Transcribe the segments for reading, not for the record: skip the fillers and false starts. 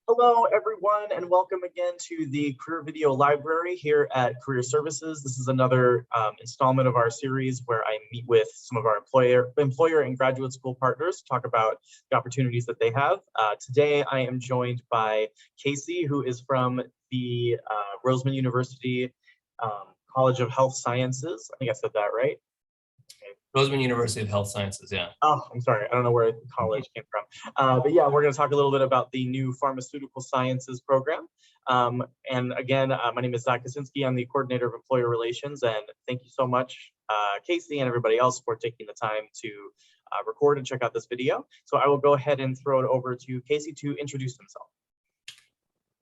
Hello, everyone, and welcome again to the Career Video Library here at Career Services. This is another installment of our series where I meet with some of our employer and graduate school partners to talk about the opportunities that they have. Today, I am joined by Casey, who is from the Roseman University College of Health Sciences. I think I said that right. Roseman University of Health Sciences, yeah. Oh, I'm sorry. I don't know where the college came from. But yeah, we're going to talk a little bit about the new Pharmaceutical Sciences program. And again, my name is Zach Kaczynski. I'm the coordinator of employer relations. And thank you so much, Casey and everybody else, for taking the time to record and check out this video. So I will go ahead and throw it over to Casey to introduce himself.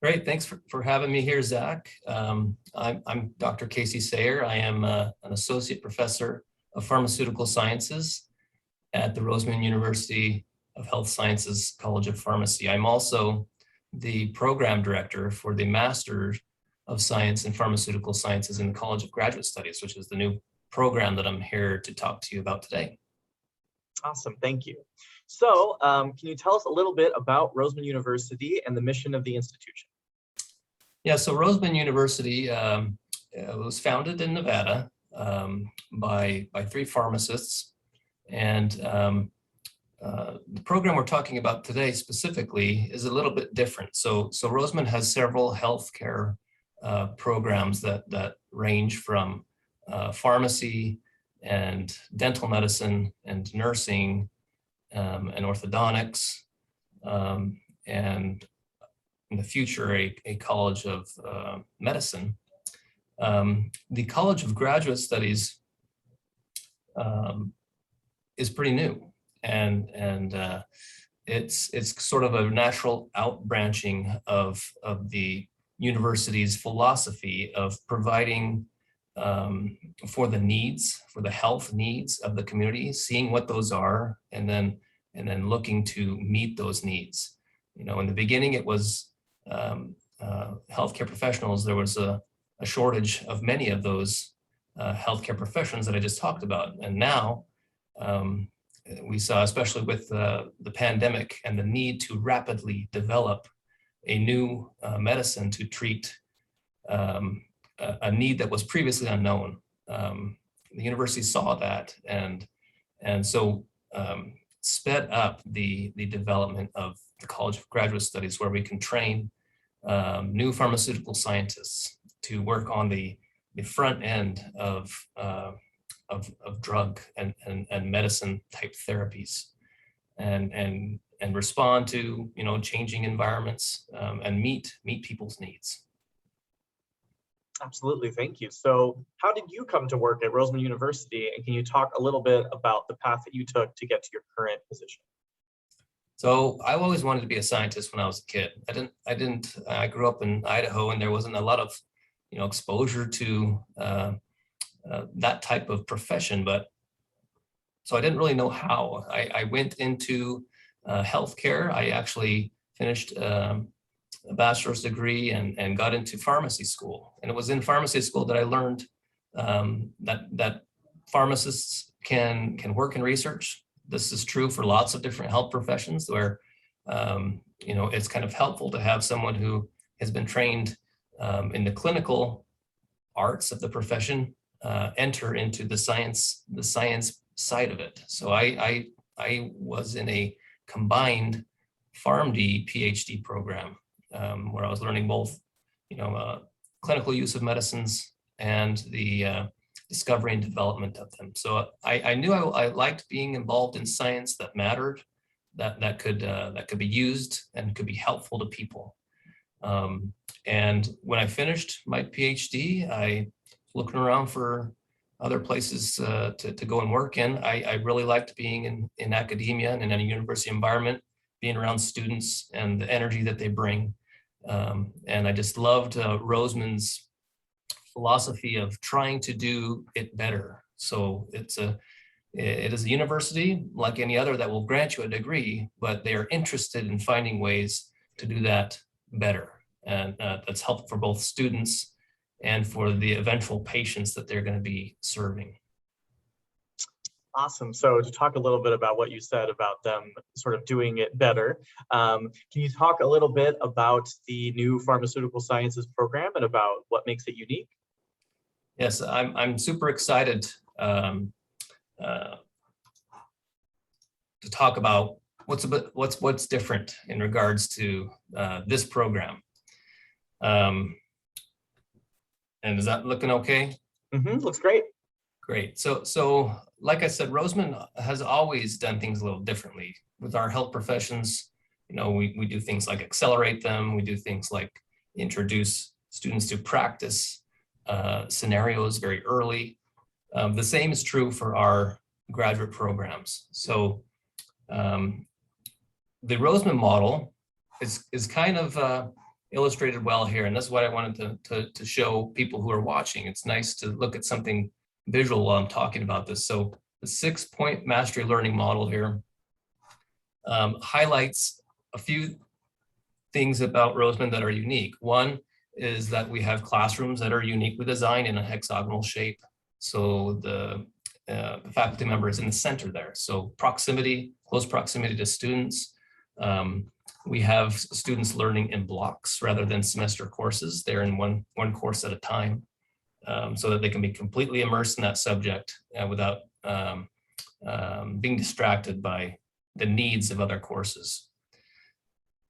Great. Thanks for having me here, Zach. I'm Dr. Casey Sayer. I am an associate professor of Pharmaceutical Sciences at the Roseman University of Health Sciences College of Pharmacy. I'm also the program director for the Master of Science in Pharmaceutical Sciences in the College of Graduate Studies, which is the new program that I'm here to talk to you about today. Awesome, thank you. So can you tell us a little bit about Roseman University and the mission of the institution? Yeah, so Roseman University was founded in Nevada by three pharmacists, and the program we're talking about today specifically is a little bit different. So Roseman has several healthcare programs that range from pharmacy and dental medicine and nursing and orthodontics, and in the future a college of medicine. The College of Graduate Studies is pretty new, and it's sort of a natural outbranching of the university's philosophy of providing for the health needs of the community, seeing what those are, and then looking to meet those needs. You know, in the beginning, it was healthcare professionals. There was a shortage of many of those healthcare professions that I just talked about. And now we saw, especially with the pandemic and the need to rapidly develop a new medicine to treat a need that was previously unknown. The university saw that and so sped up the development of the College of Graduate Studies, where we can train new pharmaceutical scientists to work on the front end of drug and medicine type therapies, and respond to changing environments, and meet people's needs. Absolutely, thank you. So how did you come to work at Roseman University, and can you talk a little bit about the path that you took to get to your current position? So I always wanted to be a scientist when I was a kid. I grew up in Idaho, and there wasn't a lot of exposure to that type of profession, so I didn't really know how. I went into healthcare. I actually finished a bachelor's degree and got into pharmacy school. And it was in pharmacy school that I learned that pharmacists can work in research. This is true for lots of different health professions, where it's kind of helpful to have someone who has been trained in the clinical arts of the profession enter into the science side of it. So I was in a combined PharmD PhD program, where I was learning both clinical use of medicines and the discovery and development of them. So I knew I liked being involved in science that mattered, that could be used and could be helpful to people. And when I finished my PhD, I was looking around for other places to go and work in. I really liked being in academia and in a university environment, being around students and the energy that they bring. And I just loved Roseman's philosophy of trying to do it better. So it is a university like any other that will grant you a degree, but they are interested in finding ways to do that better. And that's helpful for both students and for the eventual patients that they're going to be serving. Awesome. So to talk a little bit about what you said about them sort of doing it better, can you talk a little bit about the new Pharmaceutical Sciences program and about what makes it unique? Yes, I'm super excited to talk about what's different in regards to this program. And is that looking okay? Looks great. Great. So like I said, Roseman has always done things a little differently with our health professions. You know, we do things like accelerate them. We do things like introduce students to practice scenarios very early. The same is true for our graduate programs. So the Roseman model is kind of illustrated well here, and that's what I wanted to show people who are watching. It's nice to look at something visual while I'm talking about this. So the 6-point mastery learning model here highlights a few things about Roseman that are unique. One is that we have classrooms that are uniquely designed in a hexagonal shape. So the faculty member is in the center there. So proximity, close proximity to students. We have students learning in blocks rather than semester courses. They're in one course at a time, so that they can be completely immersed in that subject without being distracted by the needs of other courses.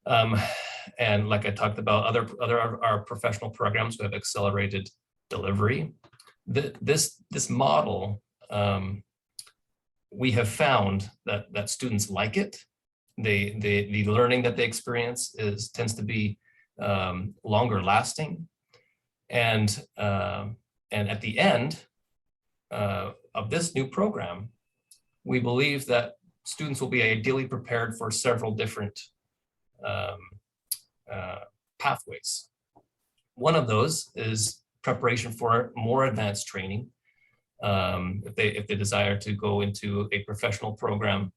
And like I talked about, our professional programs, we have accelerated delivery. This model, we have found that students like it. The learning that they experience tends to be longer lasting, and at the end of this new program, we believe that students will be ideally prepared for several different pathways. One of those is preparation for more advanced training. If they desire to go into a professional program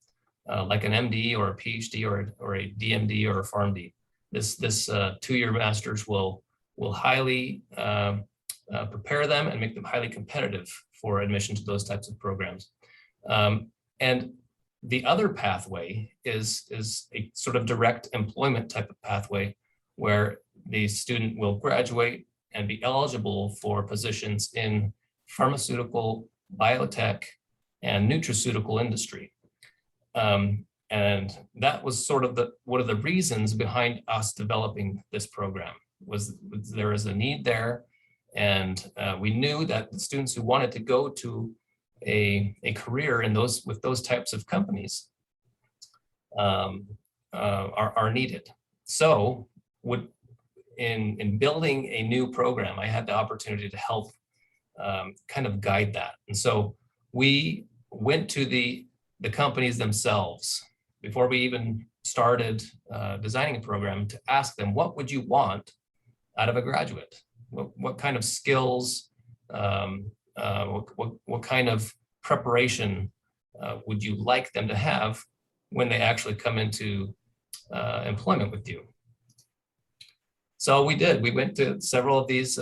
like an MD or a PhD or a DMD or a PharmD, this 2-year master's will highly prepare them and make them highly competitive for admission to those types of programs. And the other pathway is a sort of direct employment type of pathway where the student will graduate and be eligible for positions in pharmaceutical, biotech, and nutraceutical industry. And that was sort of one of the reasons behind us developing this program. Was there is a need there, and we knew that the students who wanted to go to a career in with those types of companies are needed. So in building a new program, I had the opportunity to help kind of guide that. And so we went to the companies themselves before we even started designing a program to ask them, what would you want out of a graduate? What kind of skills, what kind of preparation would you like them to have when they actually come into employment with you? So we did. We went to several of these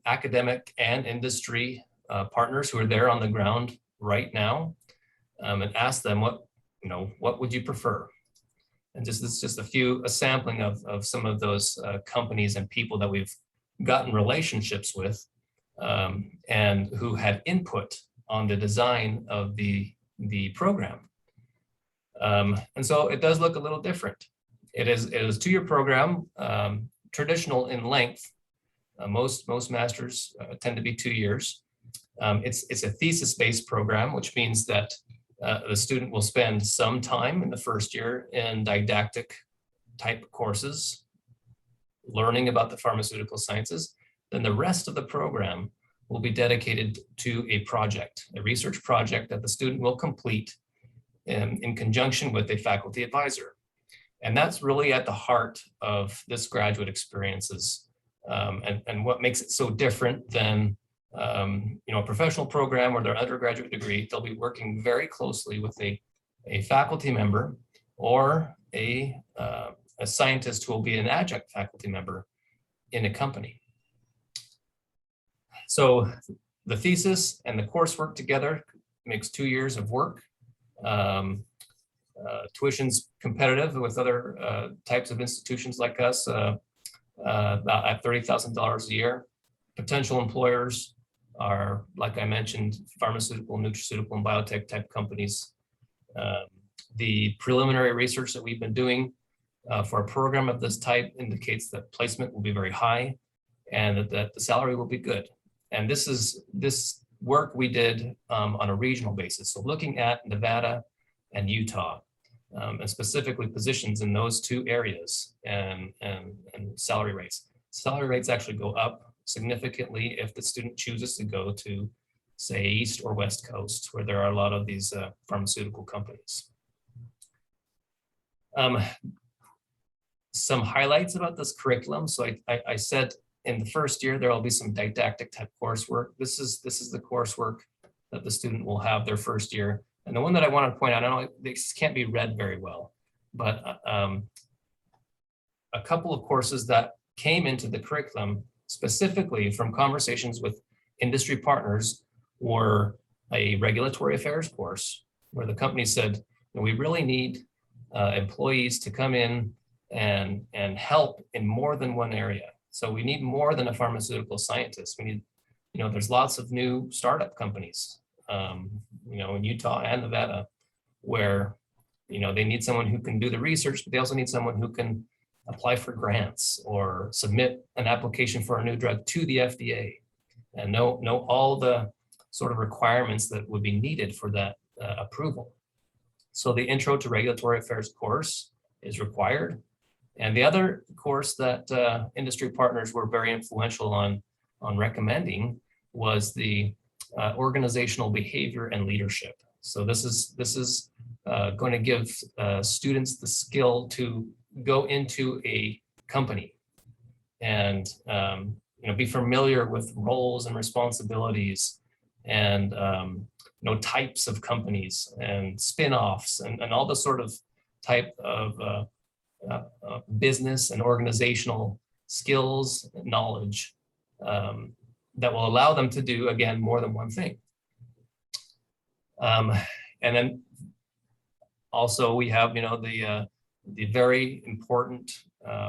academic and industry partners who are there on the ground right now, and asked them what would you prefer? And this is just a sampling of some of those companies and people that we've gotten relationships with, and who had input on the design of the program. And so it does look a little different. It is a 2-year program, traditional in length. Most masters tend to be 2 years. It's a thesis-based program, which means that the student will spend some time in the first year in didactic type courses, learning about the pharmaceutical sciences. Then the rest of the program will be dedicated to a project, a research project that the student will complete in conjunction with a faculty advisor. And that's really at the heart of this graduate experiences, and what makes it so different than a professional program or their undergraduate degree. They'll be working very closely with a faculty member or a scientist who will be an adjunct faculty member in a company. So the thesis and the coursework together makes 2 years of work. Tuition's competitive with other types of institutions like us, about at $30,000 a year. Potential employers are, like I mentioned, pharmaceutical, nutraceutical, and biotech type companies. The preliminary research that we've been doing for a program of this type indicates that placement will be very high and that the salary will be good. And this work we did on a regional basis. So looking at Nevada and Utah, and specifically positions in those two areas and salary rates. Salary rates actually go up significantly if the student chooses to go to, say, East or West Coast, where there are a lot of these pharmaceutical companies. Some highlights about this curriculum. So I said in the first year, there will be some didactic type coursework. This is the coursework that the student will have their first year. And the one that I want to point out, I know this can't be read very well, but a couple of courses that came into the curriculum specifically from conversations with industry partners were a regulatory affairs course where the company said, we really need employees to come in and help in more than one area. So we need more than a pharmaceutical scientist. We need, there's lots of new startup companies, in Utah and Nevada, where, they need someone who can do the research, but they also need someone who can apply for grants or submit an application for a new drug to the FDA and know all the sort of requirements that would be needed for that approval. So the Intro to Regulatory Affairs course is required. And the other course that industry partners were very influential on recommending was the organizational behavior and leadership. So this is going to give students the skill to go into a company and be familiar with roles and responsibilities and types of companies and spin-offs and all the sort of type of business and organizational skills and knowledge that will allow them to do, again, more than one thing. And then also we have, the very important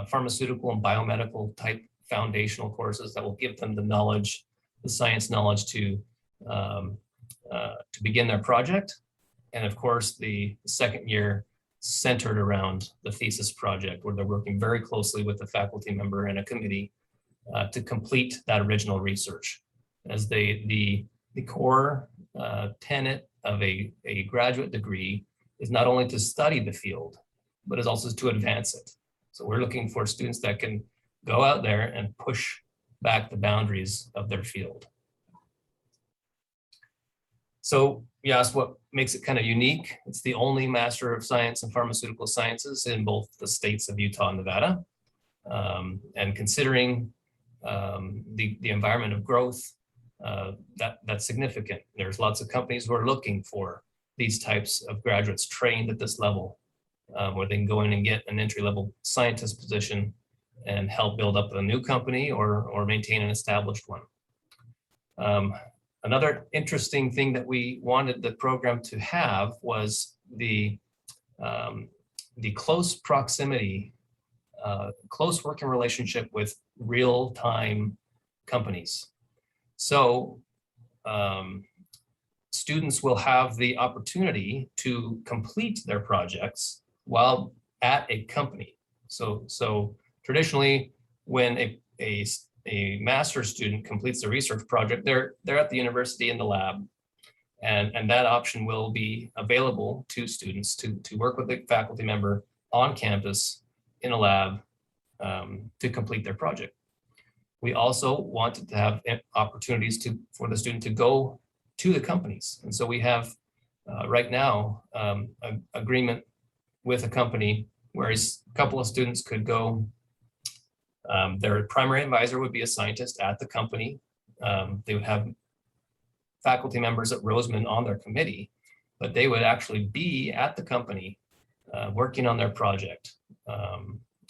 pharmaceutical and biomedical type foundational courses that will give them the knowledge, the science knowledge to begin their project. And of course, the second year centered around the thesis project, where they're working very closely with the faculty member and a committee to complete that original research. As the core tenet of a graduate degree is not only to study the field, but is also to advance it. So we're looking for students that can go out there and push back the boundaries of their field. So you asked what makes it kind of unique. It's the only Master of Science in Pharmaceutical Sciences in both the states of Utah and Nevada. And considering the environment of growth, that's significant. There's lots of companies who are looking for these types of graduates trained at this level, where they can go in and get an entry-level scientist position and help build up a new company or maintain an established one. Another interesting thing that we wanted the program to have was the close proximity, close working relationship with real-time companies. So students will have the opportunity to complete their projects while at a company. So traditionally, when a master's student completes a research project, they're at the university in the lab, and that option will be available to students to work with a faculty member on campus in a lab to complete their project. We also wanted to have opportunities for the student to go to the companies. And so we have right now an agreement with a company where a couple of students could go. Their primary advisor would be a scientist at the company. They would have faculty members at Roseman on their committee, but they would actually be at the company working on their project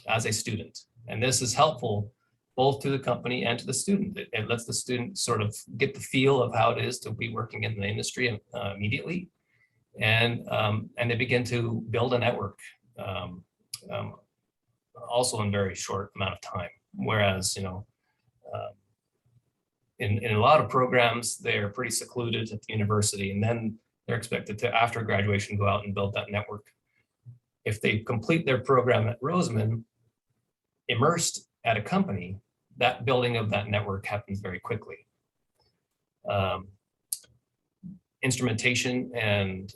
as a student. And this is helpful both to the company and to the student. It lets the student sort of get the feel of how it is to be working in the industry immediately. and they begin to build a network, also in very short amount of time. Whereas, in a lot of programs, they're pretty secluded at the university, and then they're expected to, after graduation, go out and build that network. If they complete their program at Roseman, immersed at a company, that building of that network happens very quickly. Instrumentation and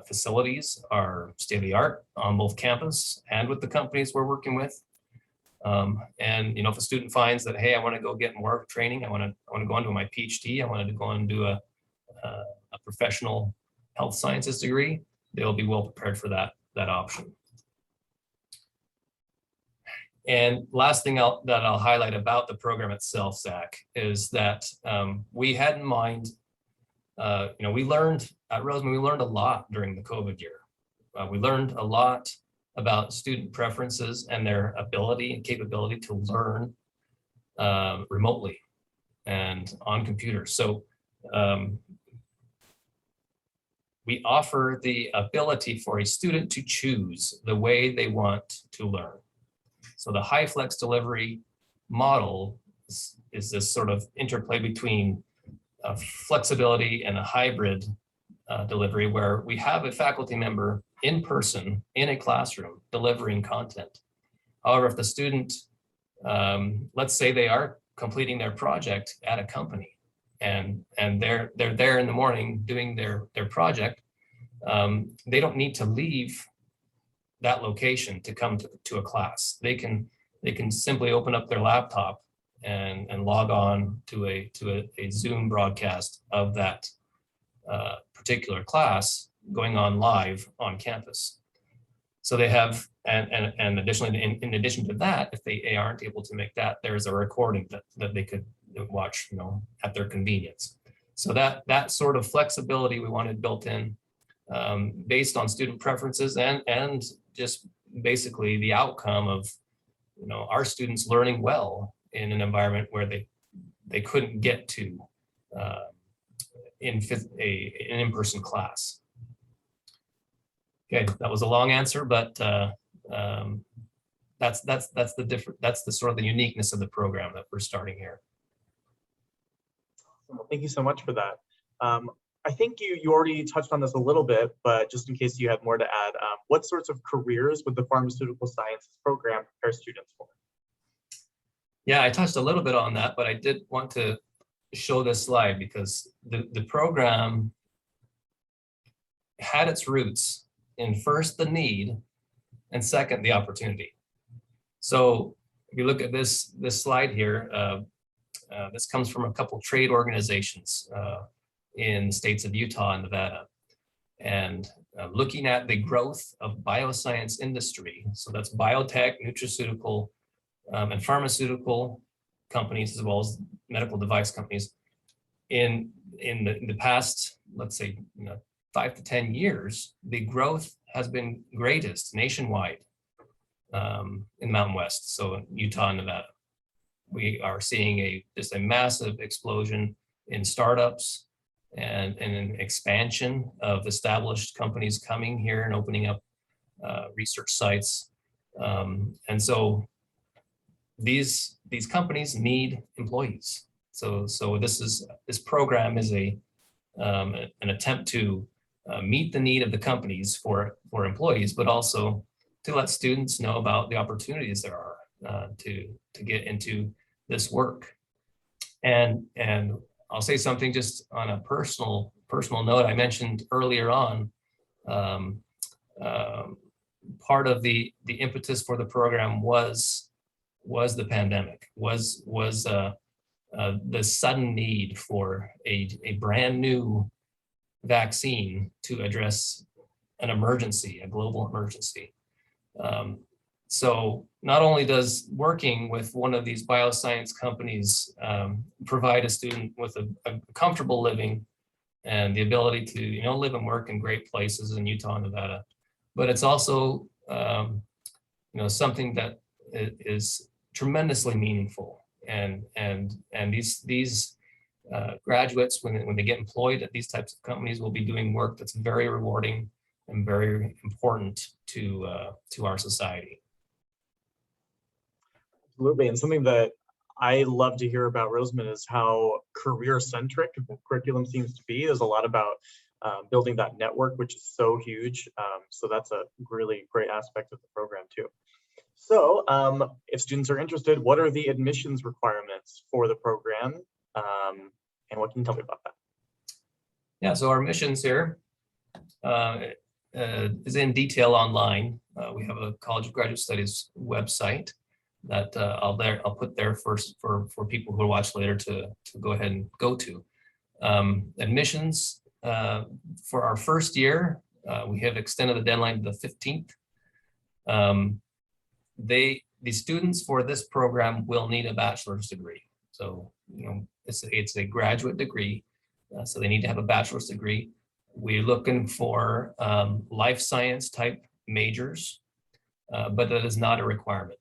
facilities are state of the art on both campus and with the companies we're working with. And if a student finds that, hey, I want to go get more training, I want to go into my PhD, I want to go and do a professional health sciences degree, they'll be well prepared for that option. And last thing that I'll highlight about the program itself, Zach, is that we had in mind, we learned at Roseman, we learned a lot during the COVID year. We learned a lot about student preferences and their ability and capability to learn remotely and on computers. So we offer the ability for a student to choose the way they want to learn. So the high flex delivery model is this sort of interplay between flexibility and a hybrid delivery, where we have a faculty member in person in a classroom delivering content. However, if the student, let's say they are completing their project at a company, and they're there in the morning doing their project, they don't need to leave that location to come to a class. They can simply open up their laptop and log on to a Zoom broadcast of that particular class going on live on campus. So they have, and additionally, in addition to that, if they aren't able to make that, there's a recording that they could watch, at their convenience. So that sort of flexibility we wanted built in, based on student preferences and just basically the outcome of, our students learning well in an environment where they couldn't get to in an in-person class. Okay, that was a long answer, but that's the sort of the uniqueness of the program that we're starting here. Well, thank you so much for that. I think you already touched on this a little bit, but just in case you had more to add, what sorts of careers would the Pharmaceutical Sciences program prepare students for? Yeah, I touched a little bit on that, but I did want to show this slide because the program had its roots in first the need and second the opportunity. So if you look at this slide here, this comes from a couple trade organizations in the states of Utah and Nevada, and looking at the growth of bioscience industry. So that's biotech, nutraceutical, and pharmaceutical companies, as well as medical device companies. In the past, let's say, 5 to 10 years, the growth has been greatest nationwide in Mountain West, so Utah and Nevada. We are seeing just a massive explosion in startups and an expansion of established companies coming here and opening up research sites. And so these companies need employees. So this program is an attempt to meet the need of the companies for employees, but also to let students know about the opportunities there are to get into this work. And I'll say something just on a personal note. I mentioned earlier on, part of the impetus for the program was the pandemic, was the sudden need for a brand new vaccine to address an emergency, a global emergency. So not only does working with one of these bioscience companies provide a student with a comfortable living and the ability to live and work in great places in Utah and Nevada, but it's also something that is tremendously meaningful, and these graduates, when they get employed at these types of companies, will be doing work that's very rewarding and very important to our society. Absolutely, and something that I love to hear about Roseman is how career-centric the curriculum seems to be. There's a lot about building that network, which is so huge. So that's a really great aspect of the program too. So if students are interested, what are the admissions requirements for the program? And what can you tell me about that? Yeah, so our missions here is in detail online. We have a College of Graduate Studies website that I'll put there first for people who watch later to go ahead and go to. Admissions for our first year, we have extended the deadline to the 15th. The students for this program will need a bachelor's degree. So, it's a graduate degree, so they need to have a bachelor's degree. We're looking for life science type majors, but that is not a requirement.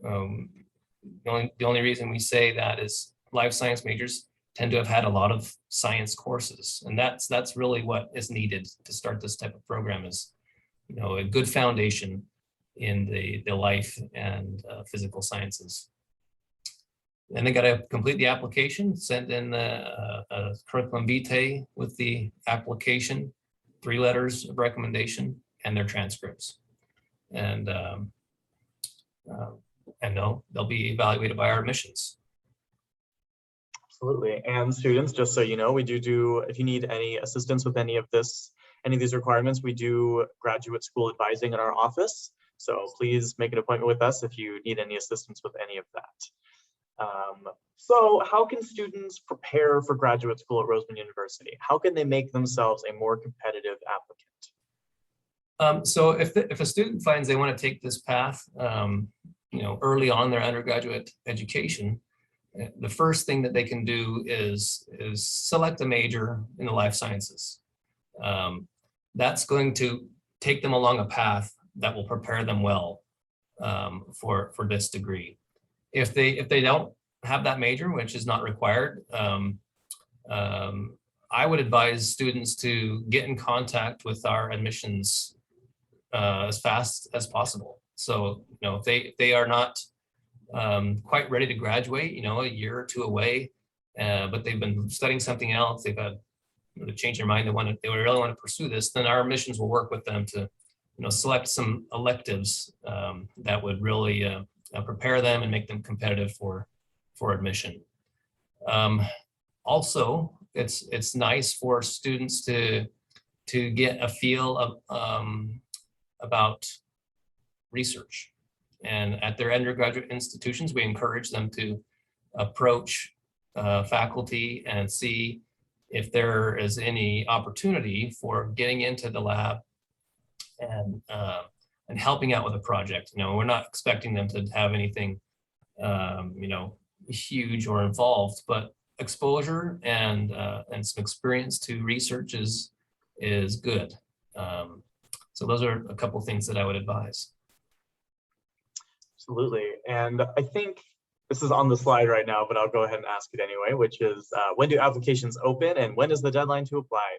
The only reason we say that is life science majors tend to have had a lot of science courses, and that's really what is needed to start this type of program is, a good foundation in the life and physical sciences. Then they got to complete the application, send in a curriculum vitae with the application, 3 letters of recommendation, and their transcripts. And they'll be evaluated by our admissions. Absolutely. And students, just so you know, we do, if you need any assistance with any of these requirements, we do graduate school advising in our office. So please make an appointment with us if you need any assistance with any of that. So how can students prepare for graduate school at Roseman University? How can they make themselves a more competitive applicant? So if a student finds they want to take this path, early on in their undergraduate education, the first thing that they can do is select a major in the life sciences. That's going to take them along a path that will prepare them well for this degree. If they don't have that major, which is not required, I would advise students to get in contact with our admissions as fast as possible. So, if they are not quite ready to graduate, a year or 2 away, but they've been studying something else, they've had to change their mind, they really want to pursue this, then our admissions will work with them to, select some electives that would really prepare them and make them competitive for admission. Also, it's nice for students to get a feel of about research. And at their undergraduate institutions, we encourage them to approach faculty and see if there is any opportunity for getting into the lab and helping out with a project. We're not expecting them to have anything, huge or involved, but exposure and some experience to research is good. So those are a couple things that I would advise. Absolutely. And I think this is on the slide right now, but I'll go ahead and ask it anyway, which is when do applications open and when is the deadline to apply?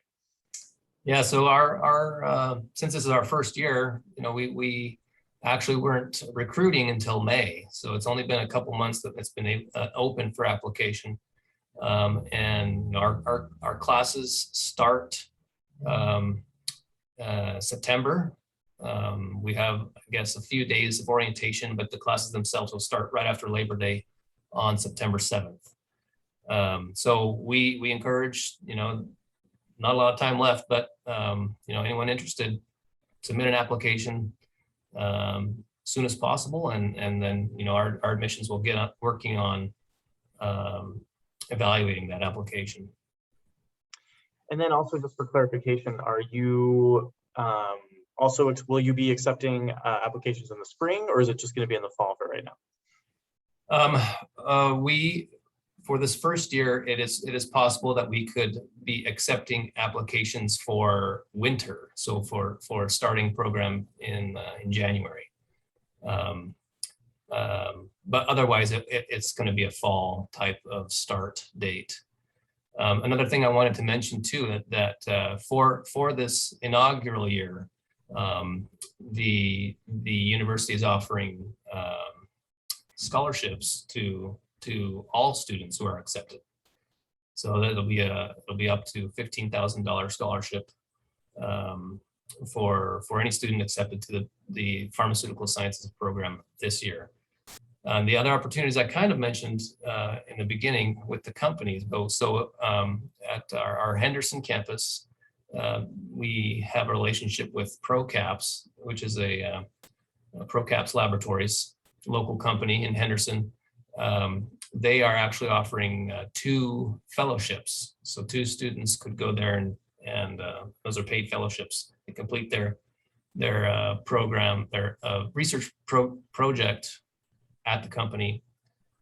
Yeah, so our since this is our first year, we actually weren't recruiting until May. So it's only been a couple months that it's been open for application. And our classes start September. We have, I guess, a few days of orientation, but the classes themselves will start right after Labor Day on September 7th. So we encourage, not a lot of time left, but anyone interested, submit an application soon as possible, and then our admissions will get up working on evaluating that application. And then also, just for clarification, are you will you be accepting applications in the spring, or is it just going to be in the fall for right now? For this first year, it is possible that we could be accepting applications for winter, so for starting program in January. But otherwise, it's going to be a fall type of start date. Another thing I wanted to mention too, that for this inaugural year, the university is offering scholarships to all students who are accepted. So it'll be up to $15,000 scholarship for any student accepted to the Pharmaceutical Sciences program this year. The other opportunities I kind of mentioned in the beginning with the companies, both. So at our Henderson campus, we have a relationship with ProCaps, which is a ProCaps Laboratories, local company in Henderson. They are actually offering 2 fellowships. So 2 students could go there, and those are paid fellowships. They complete their program, their research project at the company,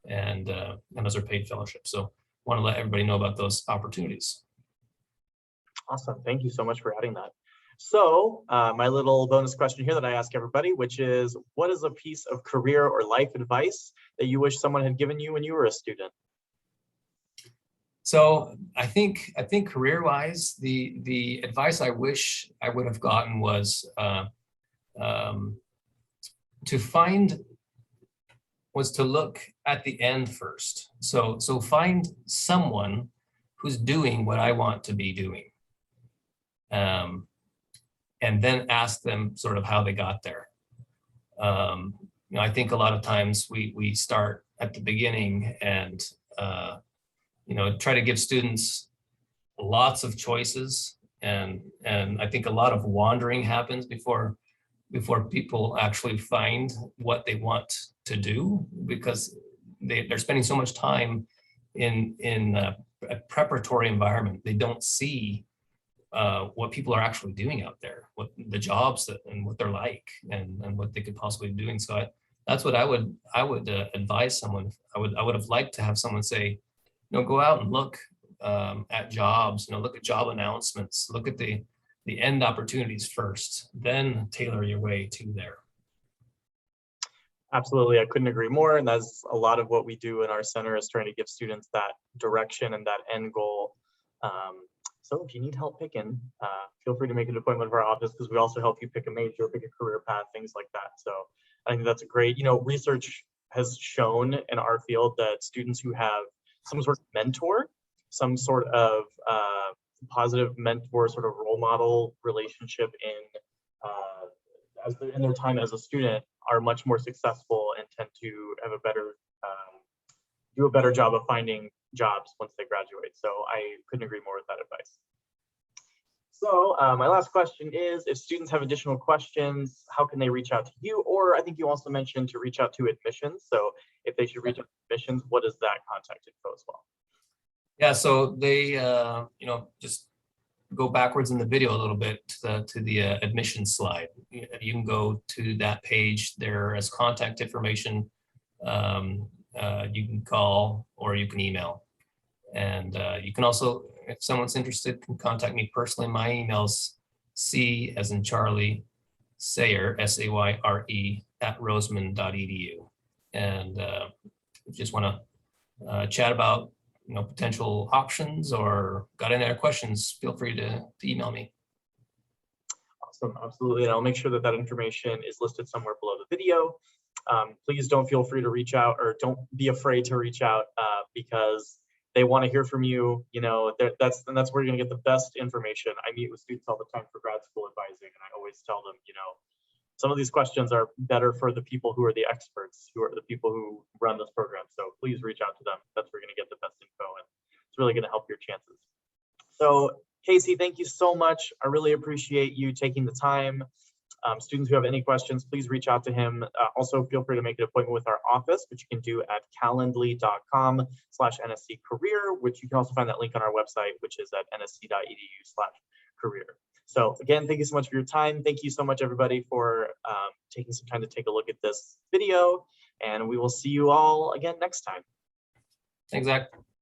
and those are paid fellowships. So want to let everybody know about those opportunities. Awesome. Thank you so much for adding that. So my little bonus question here that I ask everybody, which is, what is a piece of career or life advice that you wish someone had given you when you were a student? So I think career-wise, the advice I wish I would have gotten was to look at the end first. So find someone who's doing what I want to be doing. And then ask them sort of how they got there. I think a lot of times we start at the beginning and try to give students lots of choices, and I think a lot of wandering happens before people actually find what they want to do, because they're spending so much time in a preparatory environment. They don't see what people are actually doing out there, what the jobs and what they're like, and what they could possibly be doing. So that's what I would advise someone. I would have liked to have someone say, go out and look at jobs, look at job announcements, look at the end opportunities first, then tailor your way to there. Absolutely, I couldn't agree more. And that's a lot of what we do in our center, is trying to give students that direction and that end goal. So if you need help picking, feel free to make an appointment with our office, because we also help you pick a major, pick a career path, things like that. So I think that's a great, research has shown in our field that students who have some sort of mentor, some sort of positive mentor, sort of role model relationship in their time as a student, are much more successful and tend to have do a better job of finding jobs once they graduate. So I couldn't agree more with that advice. So my last question is, if students have additional questions, how can they reach out to you? Or I think you also mentioned to reach out to admissions. So if they should reach out to admissions, what is that contact info as well? Yeah, so they, just go backwards in the video a little bit to the admissions slide. You can go to that page there as contact information. You can call or you can email. And you can also, if someone's interested, can contact me personally. My email's C as in Charlie, Sayer, S-A-Y-R-E, @roseman.edu. And if you just want to chat about potential options or got any other questions, feel free to email me. Awesome, absolutely. And I'll make sure that information is listed somewhere below the video. Please don't feel free to reach out, or don't be afraid to reach out, because they want to hear from you. That's where you're going to get the best information. I meet with students all the time for grad school advising, and I always tell them, some of these questions are better for the people who are the experts, who are the people who run this program. So please reach out to them. That's where you're going to get the best info, and it's really going to help your chances. So Casey, thank you so much. I really appreciate you taking the time. Students who have any questions, please reach out to him. Also, feel free to make an appointment with our office, which you can do at calendly.com/NSC Career, which you can also find that link on our website, which is at nsc.edu/career. So again, thank you so much for your time. Thank you so much, everybody, for taking some time to take a look at this video, and we will see you all again next time. Thanks, Zach.